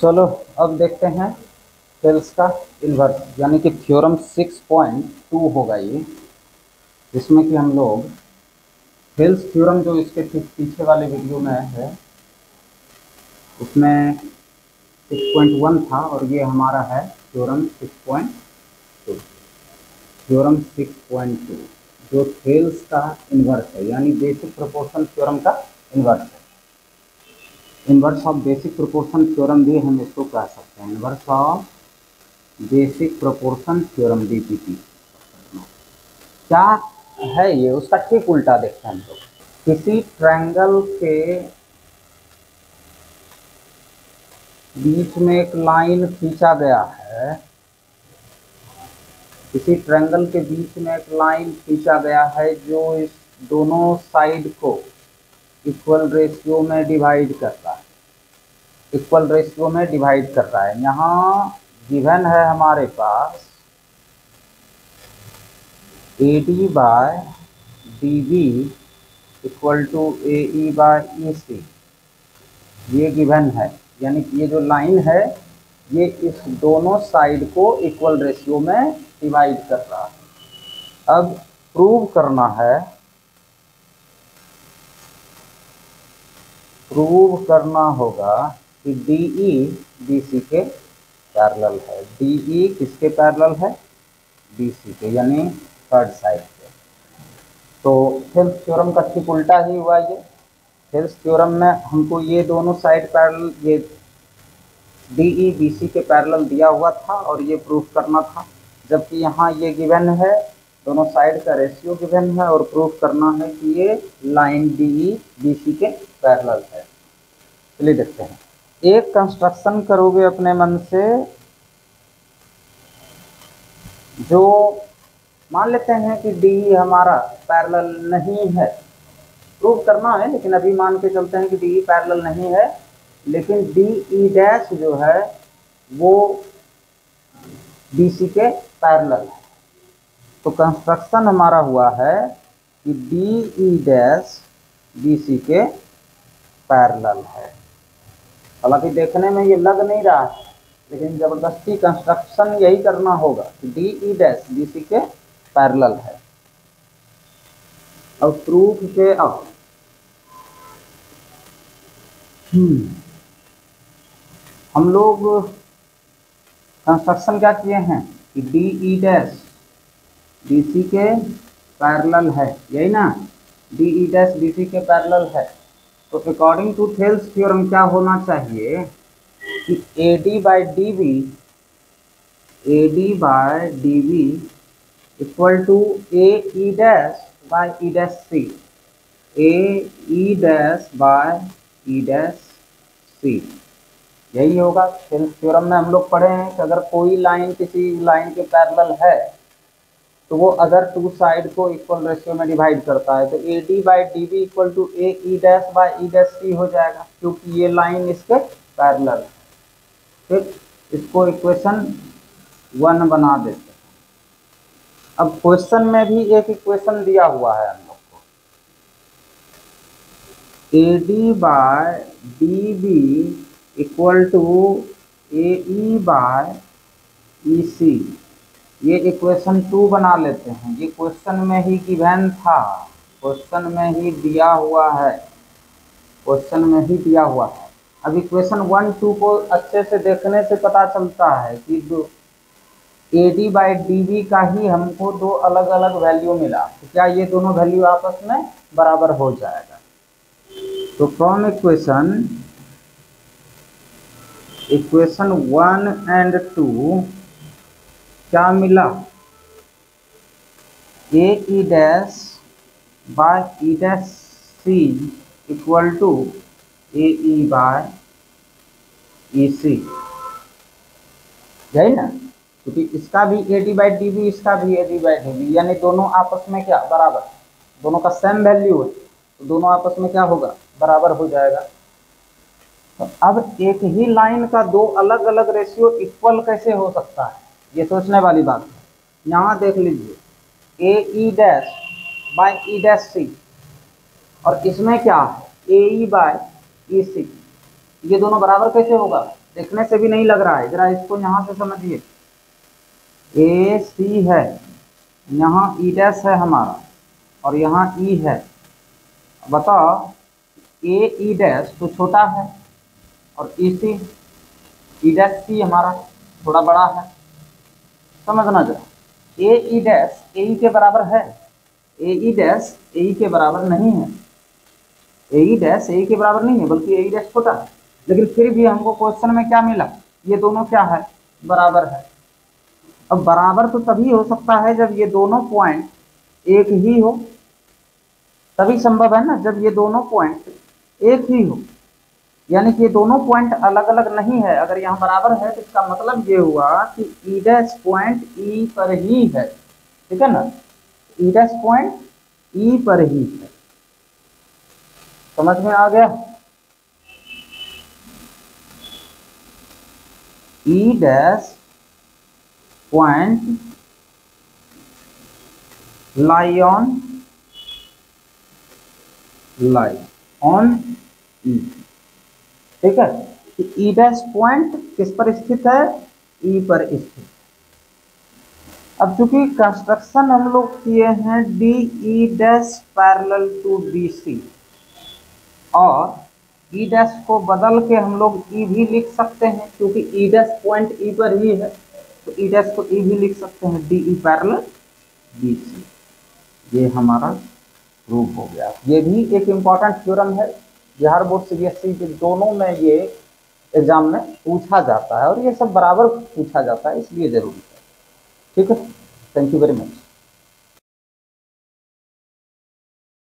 चलो अब देखते हैं थेल्स का इन्वर्स यानी कि थ्योरम 6.2 होगा ये, जिसमें कि हम लोग थेल्स थ्योरम जो इसके ठीक पीछे वाले वीडियो में है उसमें 6.1 था और ये हमारा है थ्योरम 6.2। थ्योरम 6.2 जो थेल्स का इन्वर्स है यानी बेसिक प्रोपोर्शन थ्योरम का इन्वर्स है। Inverse of basic proportion theorem भी हम इसको कह सकते हैं, inverse of basic proportion theorem BPT. क्या है ये, उसका ठीक उल्टा देखते हैं हम लोग। किसी ट्रायंगल के बीच में एक लाइन खींचा गया है, किसी ट्रायंगल के बीच में एक लाइन खींचा गया है जो इस दोनों साइड को इक्वल रेशियो में डिवाइड कर रहा है, इक्वल रेशियो में डिवाइड कर रहा है। यहाँ गिवन है हमारे पास AD by DB equal to AE by EC, ये गिवन है। यानी कि ये जो लाइन है ये इस दोनों साइड को इक्वल रेशियो में डिवाइड कर रहा है। अब प्रूव करना है, प्रूव करना होगा कि DE BC के पैरेलल है। DE किसके पैरेलल है? BC के, यानी थर्ड साइड के। तो थेल्स थ्योरम का ठीक उल्टा ही हुआ ये। थेल्स थ्योरम में हमको ये दोनों साइड पैरेलल, ये DE BC के पैरेलल दिया हुआ था और ये प्रूफ करना था, जबकि यहाँ ये गिवन है, दोनों साइड का रेशियो गिवन है और प्रूफ करना है कि ये लाइन DE BC के पैरेलल है। चलिए देखते हैं। एक कंस्ट्रक्शन करोगे अपने मन से, जो मान लेते हैं कि DE हमारा पैरेलल नहीं है, प्रूव करना है लेकिन अभी मान के चलते हैं कि DE पैरेलल नहीं है, लेकिन DE डैश जो है वो BC के पैरेलल है। तो कंस्ट्रक्शन हमारा हुआ है कि DE डैश BC के पैरेलल है। हालांकि देखने में ये लग नहीं रहा है, लेकिन जबरदस्ती कंस्ट्रक्शन यही करना होगा कि DE डैश BC के पैरेलल है। अब प्रूफ के अब हम लोग कंस्ट्रक्शन क्या किए हैं कि DE डैश BC के पैरेलल है, यही ना, DE डैश BC के पैरेलल है। तो अकॉर्डिंग टू थेल्स थ्योरम क्या होना चाहिए कि AD by DB equal to AE dash by E dash C, AE dash by E dash C, यही होगा। थेल्स थ्योरम में हम लोग पढ़े हैं कि अगर कोई लाइन किसी लाइन के पैरेलल है तो वो अगर टू साइड को इक्वल रेशियो में डिवाइड करता है तो AD by DB equal to AE dash by E dash C हो जाएगा, क्योंकि ये लाइन इसके पैरेलल है। फिर इसको इक्वेशन 1 बना देते हैं। अब क्वेश्चन में भी एक इक्वेशन दिया हुआ है हम लोग को, AD by DB equal to AE by EC, ये इक्वेशन 2 बना लेते हैं। ये क्वेश्चन में ही गिवन था, क्वेश्चन में ही दिया हुआ है, क्वेश्चन में ही दिया हुआ है। अब इक्वेशन 1 2 को अच्छे से देखने से पता चलता है कि AD बाई DB का ही हमको दो अलग अलग वैल्यू मिला, तो क्या ये दोनों वैल्यू आपस में बराबर हो जाएगा। तो फ्रॉम इक्वेशन 1 एंड 2 क्या मिला, AE dash by E dash C equal to AE by EC, यही ना, क्योंकि इसका भी AD बाई DB, इसका भी AD बाई DB, यानी दोनों आपस में क्या बराबर, दोनों का सेम वैल्यू है तो दोनों आपस में क्या होगा, बराबर हो जाएगा। तो अब एक ही लाइन का दो अलग अलग रेशियो इक्वल कैसे हो सकता है, ये सोचने वाली बात है। यहाँ देख लीजिए AE dash by E dash C और इसमें क्या है AE बाय EC, ये दोनों बराबर कैसे होगा, देखने से भी नहीं लग रहा है, जरा इसको यहाँ से समझिए। ए सी है, यहाँ ई डैश है हमारा, और यहाँ ई है। बताओ ए ई डैश तो छोटा है, और ई सी ई डैश सी हमारा थोड़ा बड़ा है। समझना जरा, ए ई डैश ए ई के बराबर है, ए ई डैश ए ई के बराबर नहीं है, ए ई डैश ए ई के बराबर नहीं है, बल्कि ए ई डैश छोटा है। लेकिन फिर भी हमको क्वेश्चन में क्या मिला, ये दोनों क्या है, बराबर है। अब बराबर तो तभी हो सकता है जब ये दोनों पॉइंट एक ही हो, तभी संभव है ना, जब ये दोनों पॉइंट एक ही हो। यानी कि ये दोनों पॉइंट अलग अलग नहीं है। अगर यहाँ बराबर है तो इसका मतलब ये हुआ कि ई डैश पॉइंट ई पर ही है, ठीक है ना, ई डैश पॉइंट ई पर ही है। समझ में आ गया? E dash point lie on E, ठीक है। ई डैश पॉइंट किस पर स्थित है, ई पर स्थित। अब चूंकि कंस्ट्रक्शन हम लोग किए हैं D E dash parallel to B C, और ई डैश को बदल के हम लोग ई भी लिख सकते हैं, क्योंकि ई डैश पॉइंट ई पर ही है, तो ई डैश को ई भी लिख सकते हैं, D E parallel B C. ये हमारा प्रूफ हो गया। ये भी एक इम्पॉर्टेंट थ्योरम है, बिहार बोर्ड सीबीएसई के दोनों में ये एग्जाम में पूछा जाता है, और ये सब बराबर पूछा जाता है, इसलिए जरूरी है। ठीक है, थैंक यू वेरी मच।